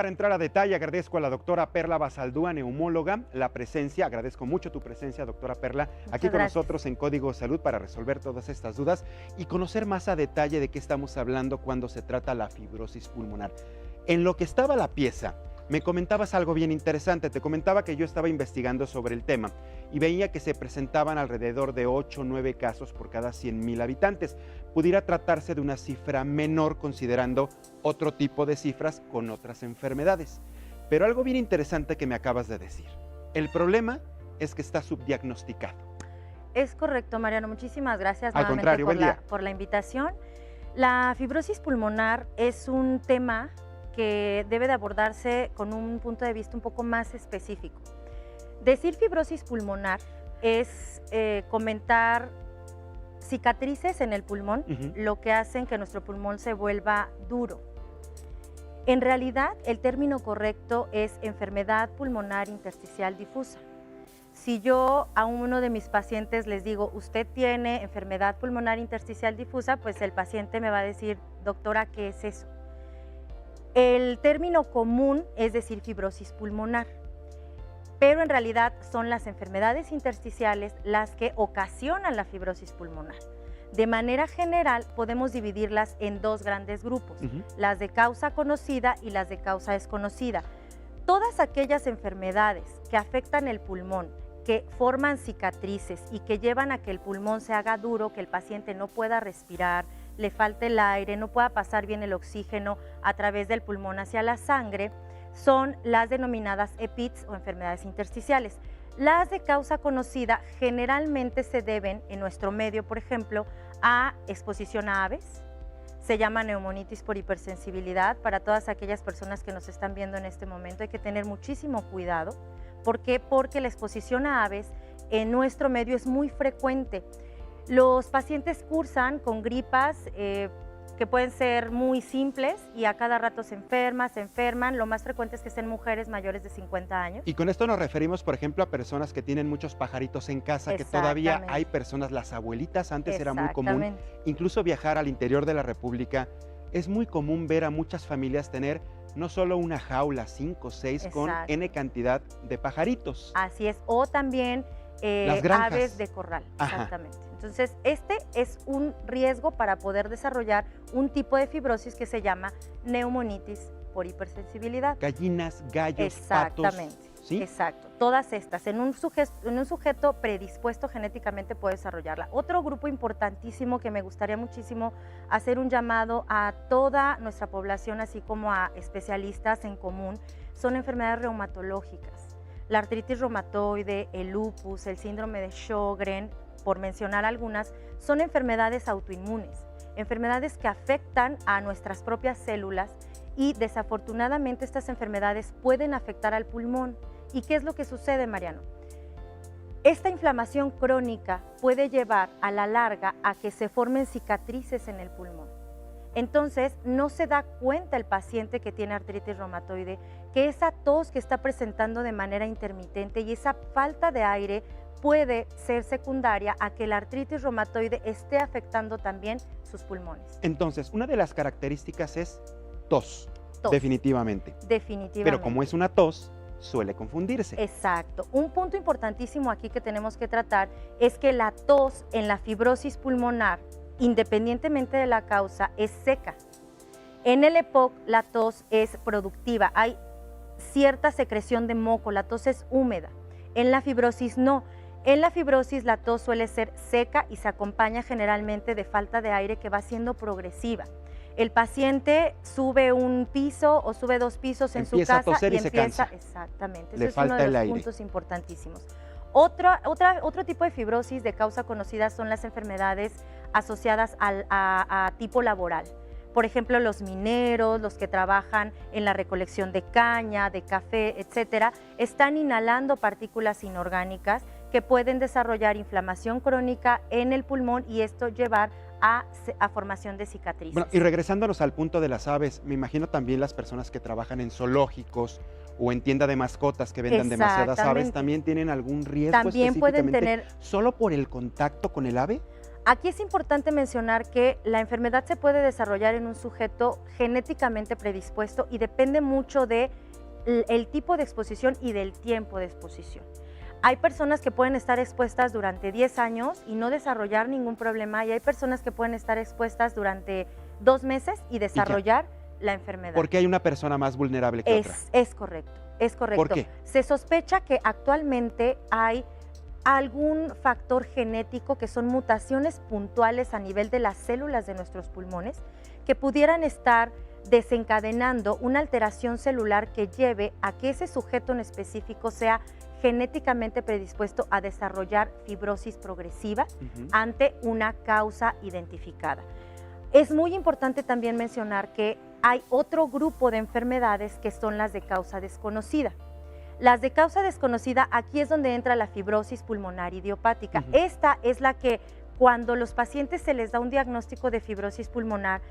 para entrar a detalle, agradezco a la doctora Perla Basaldúa, neumóloga, la presencia, agradezco mucho tu presencia, doctora Perla, aquí con nosotros en Código Salud para resolver todas estas dudas y conocer más a detalle de qué estamos hablando cuando se trata la fibrosis pulmonar. En lo que estaba la pieza, me comentabas algo bien interesante, te comentaba que yo estaba investigando sobre el tema y veía que se presentaban alrededor de 8 o 9 casos por cada 100,000 habitantes. Pudiera tratarse de una cifra menor considerando otro tipo de cifras con otras enfermedades. Pero algo bien interesante que me acabas de decir, el problema es que está subdiagnosticado. Es correcto, Mariano, muchísimas gracias Al contrario, por la invitación. La fibrosis pulmonar es un tema que debe de abordarse con un punto de vista un poco más específico. Decir fibrosis pulmonar es comentar cicatrices en el pulmón, lo que hacen que nuestro pulmón se vuelva duro. En realidad, el término correcto es enfermedad pulmonar intersticial difusa. Si yo a uno de mis pacientes les digo, usted tiene enfermedad pulmonar intersticial difusa, pues el paciente me va a decir, doctora, ¿qué es eso? El término común es decir fibrosis pulmonar, pero en realidad son las enfermedades intersticiales las que ocasionan la fibrosis pulmonar. De manera general podemos dividirlas en dos grandes grupos, las de causa conocida y las de causa desconocida. Todas aquellas enfermedades que afectan el pulmón, que forman cicatrices y que llevan a que el pulmón se haga duro, que el paciente no pueda respirar, le falte el aire, no pueda pasar bien el oxígeno a través del pulmón hacia la sangre, son las denominadas EPITS o enfermedades intersticiales. Las de causa conocida generalmente se deben, en nuestro medio, por ejemplo, a exposición a aves, se llama neumonitis por hipersensibilidad. Para todas aquellas personas que nos están viendo en este momento hay que tener muchísimo cuidado. ¿Por qué? Porque la exposición a aves en nuestro medio es muy frecuente. Los pacientes cursan con gripas que pueden ser muy simples y a cada rato se enferman. Lo más frecuente es que sean mujeres mayores de 50 años. Y con esto nos referimos, por ejemplo, a personas que tienen muchos pajaritos en casa, que todavía hay personas, las abuelitas, antes era muy común, incluso viajar al interior de la República, es muy común ver a muchas familias tener no solo una jaula, 5 o 6 con N cantidad de pajaritos. Así es, o también aves de corral, exactamente. Entonces, este es un riesgo para poder desarrollar un tipo de fibrosis que se llama neumonitis por hipersensibilidad. Gallinas, gallos, exactamente, patos, ¿sí? Exacto, todas estas, en un sujeto predispuesto genéticamente puede desarrollarla. Otro grupo importantísimo que me gustaría muchísimo hacer un llamado a toda nuestra población, así como a especialistas en común, son enfermedades reumatológicas. La artritis reumatoide, el lupus, el síndrome de Sjögren, por mencionar algunas, son enfermedades autoinmunes, enfermedades que afectan a nuestras propias células y desafortunadamente estas enfermedades pueden afectar al pulmón. ¿Y qué es lo que sucede, Mariano? Esta inflamación crónica puede llevar a la larga a que se formen cicatrices en el pulmón. Entonces, no se da cuenta el paciente que tiene artritis reumatoide que esa tos que está presentando de manera intermitente y esa falta de aire puede ser secundaria a que la artritis reumatoide esté afectando también sus pulmones. Entonces, una de las características es tos. Definitivamente. Definitivamente. Pero como es una tos, suele confundirse. Exacto. Un punto importantísimo aquí que tenemos que tratar es que la tos en la fibrosis pulmonar, independientemente de la causa, es seca. En el EPOC la tos es productiva, hay cierta secreción de moco, la tos es húmeda. En la fibrosis no. En la fibrosis la tos suele ser seca y se acompaña generalmente de falta de aire que va siendo progresiva. El paciente sube un piso o sube 2 pisos en su casa a toser y empieza, se cansa. exactamente, Le ese falta es uno de el los aire. puntos importantísimos. Otro tipo de fibrosis de causa conocida son las enfermedades asociadas a tipo laboral. Por ejemplo, los mineros, los que trabajan en la recolección de caña, de café, etcétera, están inhalando partículas inorgánicas que pueden desarrollar inflamación crónica en el pulmón y esto llevar a formación de cicatrices. Bueno, y regresándonos al punto de las aves, me imagino también las personas que trabajan en zoológicos o en tienda de mascotas que vendan demasiadas aves, ¿también tienen algún riesgo también pueden específicamente tener solo por el contacto con el ave? Aquí es importante mencionar que la enfermedad se puede desarrollar en un sujeto genéticamente predispuesto y depende mucho de el tipo de exposición y del tiempo de exposición. Hay personas que pueden estar expuestas durante 10 años y no desarrollar ningún problema, y hay personas que pueden estar expuestas durante 2 meses y desarrollar la enfermedad. ¿Por qué hay una persona más vulnerable que otra? Es correcto, es correcto. ¿Por qué? Se sospecha que actualmente hay algún factor genético que son mutaciones puntuales a nivel de las células de nuestros pulmones que pudieran estar desencadenando una alteración celular que lleve a que ese sujeto en específico sea genéticamente predispuesto a desarrollar fibrosis progresiva ante una causa identificada. Es muy importante también mencionar que hay otro grupo de enfermedades que son las de causa desconocida. Las de causa desconocida, aquí es donde entra la fibrosis pulmonar idiopática. Esta es la que cuando los pacientes se les da un diagnóstico de fibrosis pulmonar,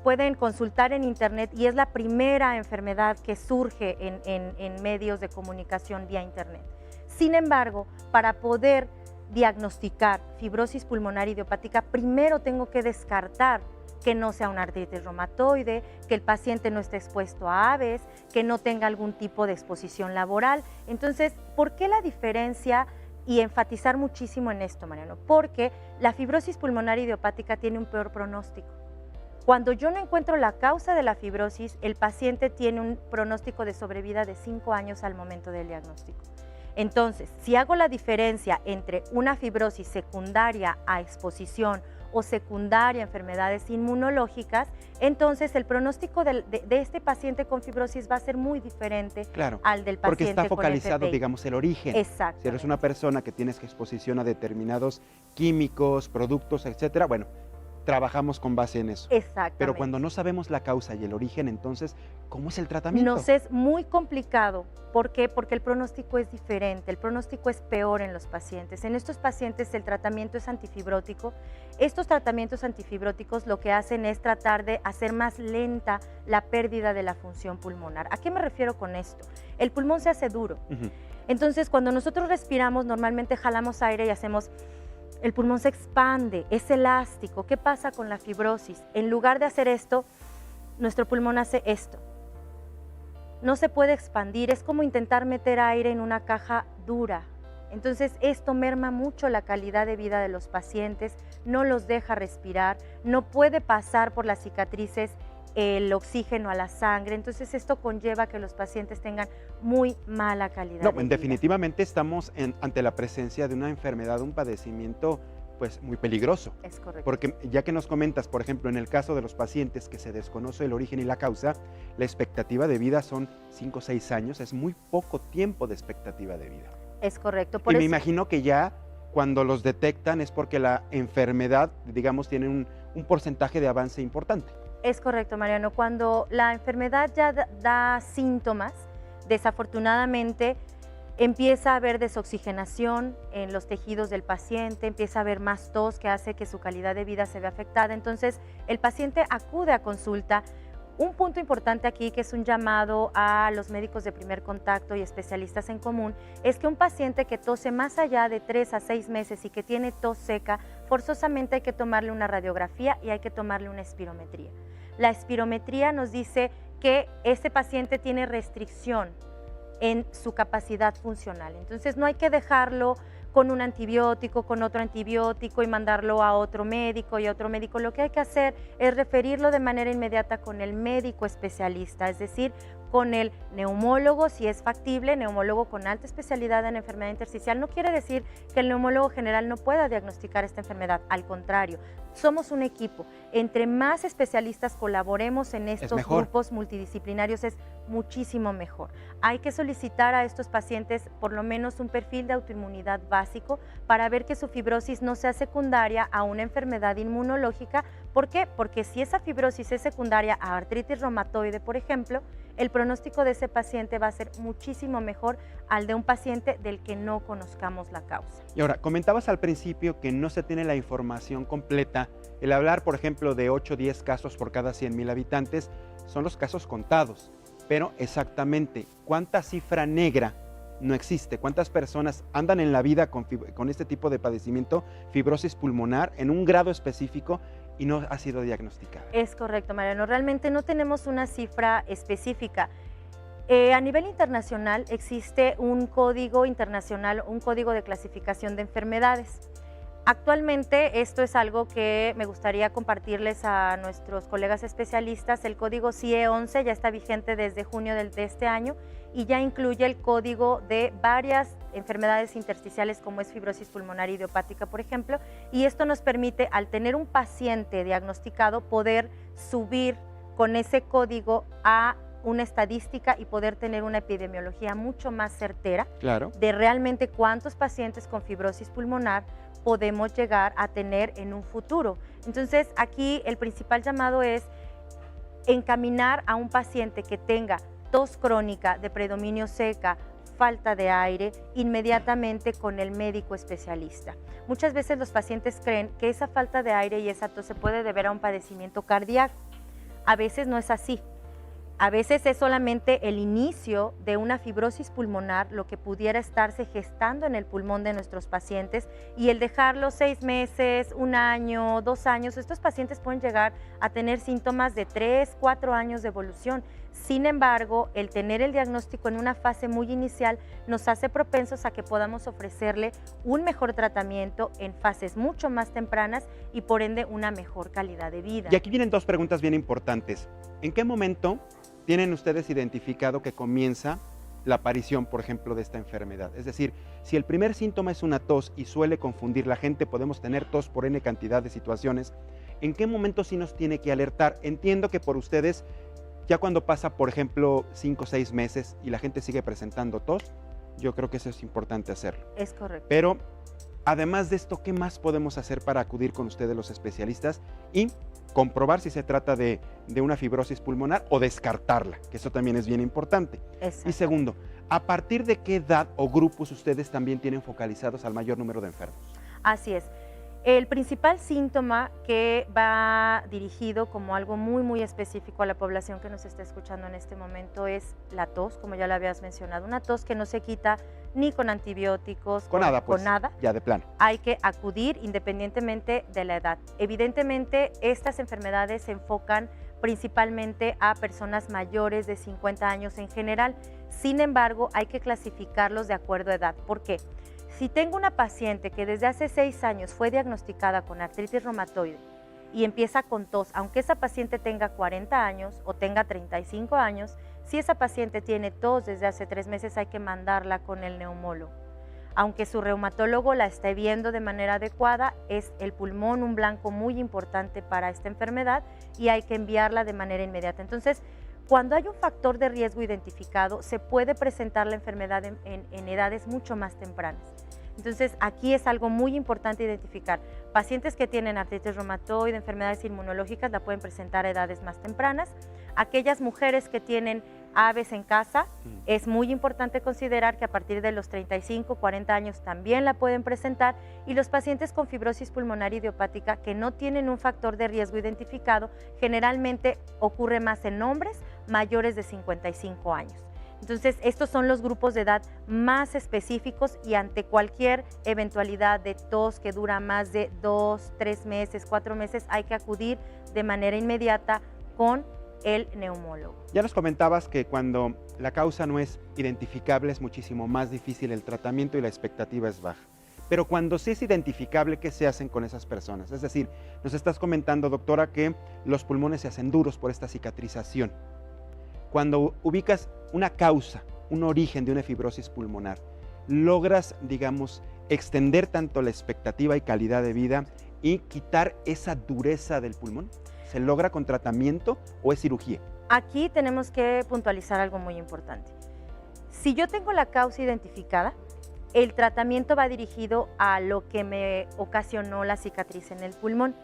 pueden consultar en internet y es la primera enfermedad que surge en medios de comunicación vía internet. Sin embargo, para poder diagnosticar fibrosis pulmonar idiopática, primero tengo que descartar que no sea una artritis reumatoide, que el paciente no esté expuesto a aves, que no tenga algún tipo de exposición laboral. Entonces, ¿por qué la diferencia? Y enfatizar muchísimo en esto, Mariano, porque la fibrosis pulmonar idiopática tiene un peor pronóstico. Cuando yo no encuentro la causa de la fibrosis, el paciente tiene un pronóstico de sobrevida de 5 años al momento del diagnóstico. Entonces, si hago la diferencia entre una fibrosis secundaria a exposición o secundaria a enfermedades inmunológicas, entonces el pronóstico de este paciente con fibrosis va a ser muy diferente al del paciente porque está focalizado, con FPI. digamos, el origen. Exacto. Si eres una persona que tienes exposición a determinados químicos, productos, etcétera, bueno, trabajamos con base en eso. Exactamente. Pero cuando no sabemos la causa y el origen, entonces, ¿cómo es el tratamiento? Nos es muy complicado. ¿Por qué? Porque el pronóstico es diferente, el pronóstico es peor en los pacientes. En estos pacientes el tratamiento es antifibrótico. Estos tratamientos antifibróticos lo que hacen es tratar de hacer más lenta la pérdida de la función pulmonar. ¿A qué me refiero con esto? El pulmón se hace duro. Entonces, cuando nosotros respiramos, normalmente jalamos aire y hacemos... El pulmón se expande, es elástico. ¿Qué pasa con la fibrosis? En lugar de hacer esto, nuestro pulmón hace esto. No se puede expandir, es como intentar meter aire en una caja dura. Entonces esto merma mucho la calidad de vida de los pacientes, no los deja respirar, no puede pasar por las cicatrices el oxígeno a la sangre, entonces esto conlleva que los pacientes tengan muy mala calidad de vida. Definitivamente estamos ante la presencia de una enfermedad, un padecimiento pues muy peligroso. Es correcto. Porque ya que nos comentas, por ejemplo, en el caso de los pacientes que se desconoce el origen y la causa, la expectativa de vida son 5 o 6 años, es muy poco tiempo de expectativa de vida. Es correcto. Y me imagino que ya cuando los detectan es porque la enfermedad, digamos, tiene un porcentaje de avance importante. Es correcto, Mariano. Cuando la enfermedad ya da síntomas, desafortunadamente empieza a haber desoxigenación en los tejidos del paciente, empieza a haber más tos que hace que su calidad de vida se vea afectada. Entonces, el paciente acude a consulta. Un punto importante aquí, que es un llamado a los médicos de primer contacto y especialistas en común, es que un paciente que tose más allá de 3 a 6 meses y que tiene tos seca, forzosamente hay que tomarle una radiografía y hay que tomarle una espirometría. La espirometría nos dice que este paciente tiene restricción en su capacidad funcional. Entonces no hay que dejarlo con un antibiótico, con otro antibiótico y mandarlo a otro médico y a otro médico. Lo que hay que hacer es referirlo de manera inmediata con el médico especialista, es decir, con el neumólogo, si es factible, neumólogo con alta especialidad en enfermedad intersticial. No quiere decir que el neumólogo general no pueda diagnosticar esta enfermedad, al contrario, somos un equipo. Entre más especialistas colaboremos en estos grupos multidisciplinarios es muchísimo mejor. Hay que solicitar a estos pacientes por lo menos un perfil de autoinmunidad básico para ver que su fibrosis no sea secundaria a una enfermedad inmunológica. ¿Por qué? Porque si esa fibrosis es secundaria a artritis reumatoide, por ejemplo, el pronóstico de ese paciente va a ser muchísimo mejor al de un paciente del que no conozcamos la causa. Y ahora, comentabas al principio que no se tiene la información completa. El hablar, por ejemplo, de 8 o 10 casos por cada 100,000 habitantes son los casos contados, pero exactamente cuánta cifra negra no existe. ¿Cuántas personas andan en la vida con este tipo de padecimiento, fibrosis pulmonar, en un grado específico y no ha sido diagnosticada? Es correcto, Mariano. Realmente no tenemos una cifra específica. A nivel internacional existe un código internacional, un código de clasificación de enfermedades. Actualmente esto es algo que me gustaría compartirles a nuestros colegas especialistas. El código CIE 11 ya está vigente desde junio de este año y ya incluye el código de varias enfermedades intersticiales como es fibrosis pulmonar idiopática, por ejemplo, y esto nos permite, al tener un paciente diagnosticado, poder subir con ese código a una estadística y poder tener una epidemiología mucho más certera de realmente cuántos pacientes con fibrosis pulmonar podemos llegar a tener en un futuro. Entonces, aquí el principal llamado es encaminar a un paciente que tenga tos crónica de predominio seca, falta de aire, inmediatamente con el médico especialista. Muchas veces los pacientes creen que esa falta de aire y esa tos se puede deber a un padecimiento cardíaco. A veces no es así. A veces es solamente el inicio de una fibrosis pulmonar lo que pudiera estarse gestando en el pulmón de nuestros pacientes, y el dejarlos 6 meses, 1 año, 2 años, estos pacientes pueden llegar a tener síntomas de 3, 4 años de evolución. Sin embargo, el tener el diagnóstico en una fase muy inicial nos hace propensos a que podamos ofrecerle un mejor tratamiento en fases mucho más tempranas y por ende una mejor calidad de vida. Y aquí vienen 2 preguntas bien importantes. ¿En qué momento tienen ustedes identificado que comienza la aparición, por ejemplo, de esta enfermedad? Es decir, si el primer síntoma es una tos y suele confundir la gente, podemos tener tos por N cantidad de situaciones, ¿en qué momento sí nos tiene que alertar? Entiendo que por ustedes, ya cuando pasa, por ejemplo, 5 o 6 meses y la gente sigue presentando tos, yo creo que eso es importante hacerlo. Es correcto. Pero, además de esto, ¿qué más podemos hacer para acudir con ustedes los especialistas y comprobar si se trata de una fibrosis pulmonar o descartarla? Que eso también es bien importante. Exacto. Y segundo, ¿a partir de qué edad o grupos ustedes también tienen focalizados al mayor número de enfermos? Así es. El principal síntoma que va dirigido como algo muy específico a la población que nos está escuchando en este momento es la tos, como ya lo habías mencionado, una tos que no se quita ni con antibióticos, con nada, pues, con nada. Ya de plano. Hay que acudir independientemente de la edad. Evidentemente, estas enfermedades se enfocan principalmente a personas mayores de 50 años en general. Sin embargo, hay que clasificarlos de acuerdo a edad. ¿Por qué? Si tengo una paciente que desde hace 6 años fue diagnosticada con artritis reumatoide y empieza con tos, aunque esa paciente tenga 40 años o tenga 35 años, si esa paciente tiene tos desde hace 3 meses, hay que mandarla con el neumólogo. Aunque su reumatólogo la esté viendo de manera adecuada, es el pulmón un blanco muy importante para esta enfermedad y hay que enviarla de manera inmediata. Entonces, cuando hay un factor de riesgo identificado, se puede presentar la enfermedad en edades mucho más tempranas. Entonces, aquí es algo muy importante identificar. Pacientes que tienen artritis reumatoide, enfermedades inmunológicas, la pueden presentar a edades más tempranas. Aquellas mujeres que tienen aves en casa, es muy importante considerar que a partir de los 35, 40 años también la pueden presentar. Y los pacientes con fibrosis pulmonar idiopática que no tienen un factor de riesgo identificado, generalmente ocurre más en hombres mayores de 55 años. Entonces, estos son los grupos de edad más específicos y ante cualquier eventualidad de tos que dura más de 2, 3 meses, 4 meses, hay que acudir de manera inmediata con el neumólogo. Ya nos comentabas que cuando la causa no es identificable es muchísimo más difícil el tratamiento y la expectativa es baja. Pero cuando sí es identificable, ¿qué se hacen con esas personas? Es decir, nos estás comentando, doctora, que los pulmones se hacen duros por esta cicatrización. Cuando ubicas una causa, un origen de una fibrosis pulmonar, logras, digamos, extender tanto la expectativa y calidad de vida y quitar esa dureza del pulmón. ¿Se logra con tratamiento o es cirugía? Aquí tenemos que puntualizar algo muy importante. Si yo tengo la causa identificada, el tratamiento va dirigido a lo que me ocasionó la cicatriz en el pulmón.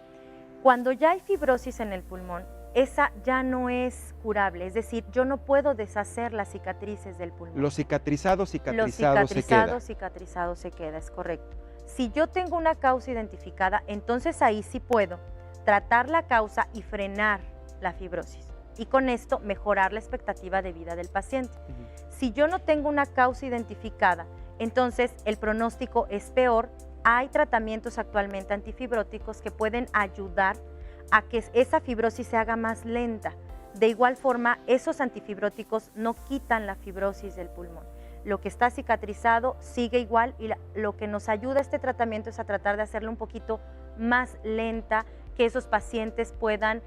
Cuando ya hay fibrosis en el pulmón, esa ya no es curable, es decir, yo no puedo deshacer las cicatrices del pulmón. Lo cicatrizado se queda. Cicatrizado se queda, es correcto. Si yo tengo una causa identificada, entonces ahí sí puedo tratar la causa y frenar la fibrosis. y con esto mejorar la expectativa de vida del paciente. Ujú. Si yo no tengo una causa identificada, entonces el pronóstico es peor. Hay tratamientos actualmente antifibróticos que pueden ayudar a que esa fibrosis se haga más lenta. De igual forma, esos antifibróticos no quitan la fibrosis del pulmón. Lo que está cicatrizado sigue igual y lo que nos ayuda este tratamiento es a tratar de hacerlo un poquito más lenta, que esos pacientes puedan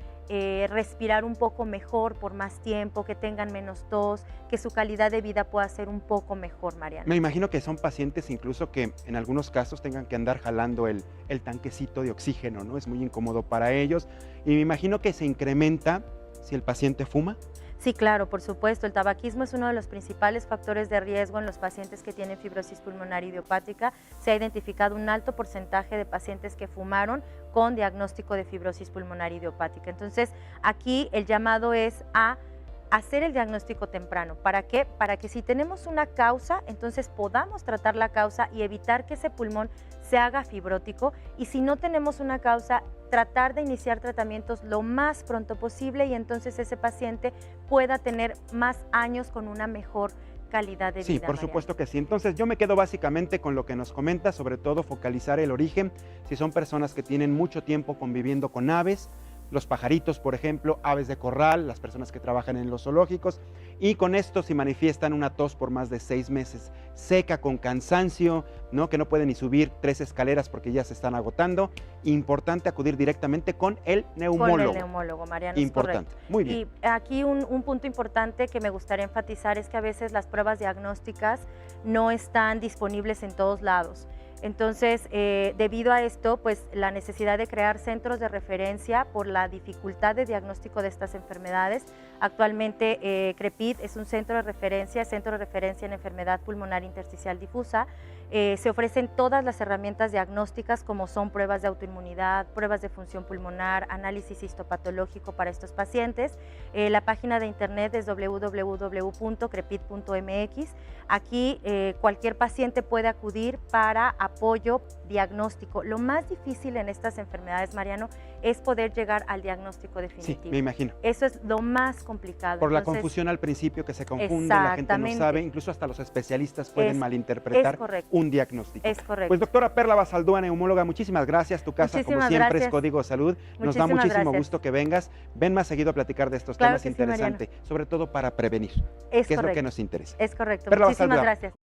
respirar un poco mejor por más tiempo, que tengan menos tos, que su calidad de vida pueda ser un poco mejor, Mariana. Me imagino que son pacientes incluso que en algunos casos tengan que andar jalando el tanquecito de oxígeno, ¿no? Es muy incómodo para ellos y me imagino que se incrementa si el paciente fuma. Sí, claro, por supuesto. El tabaquismo es uno de los principales factores de riesgo en los pacientes que tienen fibrosis pulmonar idiopática. Se ha identificado un alto porcentaje de pacientes que fumaron con diagnóstico de fibrosis pulmonar idiopática. Entonces, aquí el llamado es a hacer el diagnóstico temprano. ¿Para qué? Para que si tenemos una causa, entonces podamos tratar la causa y evitar que ese pulmón se haga fibrótico, y si no tenemos una causa, tratar de iniciar tratamientos lo más pronto posible y entonces ese paciente pueda tener más años con una mejor calidad de vida. Sí, por supuesto que sí. Entonces yo me quedo básicamente con lo que nos comenta, sobre todo focalizar el origen, si son personas que tienen mucho tiempo conviviendo con aves, los pajaritos, por ejemplo, aves de corral, las personas que trabajan en los zoológicos, y con esto si manifiestan una tos por más de 6 meses, seca, con cansancio, ¿no? Que no pueden ni subir 3 escaleras porque ya se están agotando, importante acudir directamente con el neumólogo. Con el neumólogo, Mariana, importante, muy bien. Y aquí un punto importante que me gustaría enfatizar es que a veces las pruebas diagnósticas no están disponibles en todos lados. Entonces, debido a esto, pues la necesidad de crear centros de referencia por la dificultad de diagnóstico de estas enfermedades. Actualmente, CREPID es un centro de referencia en enfermedad pulmonar intersticial difusa. Se ofrecen todas las herramientas diagnósticas como son pruebas de autoinmunidad, pruebas de función pulmonar, análisis histopatológico para estos pacientes. La página de internet es www.crepid.mx. Aquí cualquier paciente puede acudir para apoyo diagnóstico. Lo más difícil en estas enfermedades, Mariano, es poder llegar al diagnóstico definitivo. Sí, me imagino. Eso es lo más complicado. Por la confusión al principio, que se confunde, la gente no sabe, incluso hasta los especialistas pueden malinterpretar un diagnóstico. Es correcto. Pues doctora Perla Basaldúa, neumóloga, muchísimas gracias. Tu casa, como siempre, es Código Salud. Nos da muchísimo gusto que vengas. Ven más seguido a platicar de estos temas interesantes, sobre todo para prevenir, que es lo que nos interesa. Es correcto. Perla Muchísimas Basaldúa, gracias.